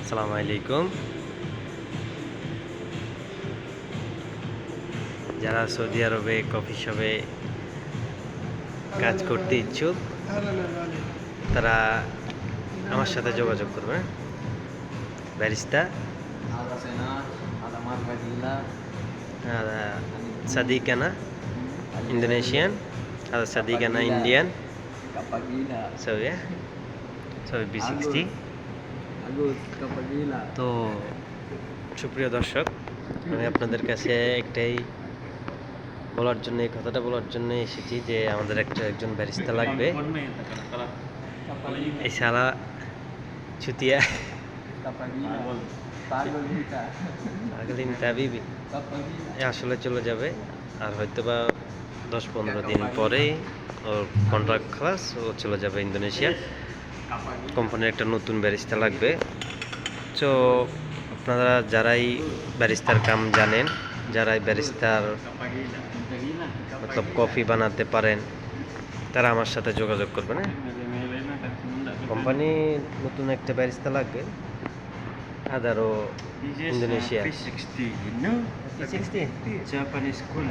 আসসালামু আলাইকুম। যারা সৌদি আরবে কফি শপে কাজ করতে ইচ্ছুক তারা আমার সাথে যোগাযোগ করবে। ব্যারিস্তা সাদিকানা ইন্দোনেশিয়ান, সাদিকানা ইন্ডিয়ান, সবই B60। তো সুপ্রিয় দর্শক, আমি আপনাদের কাছে একটাই বলার জন্য, এই কথাটা বলার জন্য এসেছি যে আমাদের একজন ব্যারিস্তা লাগবে। এই শালা ছুটিয়া আসলে চলে যাবে, আর হয়তো বা 10-15 দিন পরেই ওর কন্ট্রাক্ট ক্লাস, ও চলে যাবে ইন্দোনেশিয়া। কোম্পানির একটা নতুন ব্যারিস্তা লাগবে। তো আপনারা যারাই ব্যারিস্তার কাম জানেন, যারাই ব্যারিস্তার মতলব কফি বানাতে পারেন, তারা আমার সাথে যোগাযোগ করবেন। কোম্পানি নতুন একটা ব্যারিস্তা লাগবে, আদারও Indonesia. P60 Japanese school.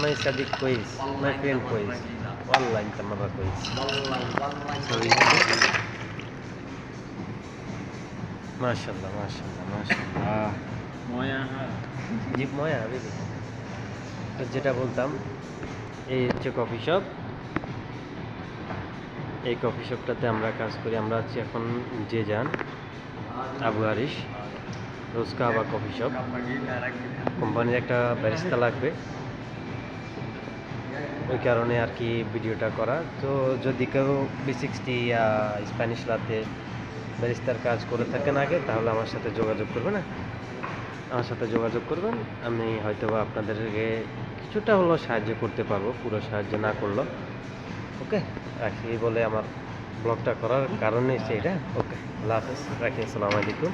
My Sadiq quiz, my friend quiz. Wallah انت مرة كويس. ما شاء الله ما شاء الله ما شاء الله. Zip ময়া বেবি। তো যেটা বলতাম, এই হচ্ছে কফি শপ। এই কফি শপটাতে আমরা কাজ করি। আমরা আছি এখন যে যান আবু হারিস রোজকাবা কফি শপ। কোম্পানির একটা ব্যারিস্তা লাগবে, ওই কারণে আর কি ভিডিওটা করা। তো যদি কেউ B60 স্প্যানিশ লাতে ব্যারিস্তার কাজ করে থাকেন আগে, তাহলে আমার সাথে যোগাযোগ করবেন। আমার সাথে যোগাযোগ করবেন, আমি হয়তো বা আপনাদেরকে কিছুটা হলেও সাহায্য করতে পারবো, পুরো সাহায্য না করলেও। ওকে, রাখি বলে আমার ব্লগটা করার কারণে সেইটা। ওকে, আল্লাহ হাফেজ, রাখি। আসসালামু আলাইকুম।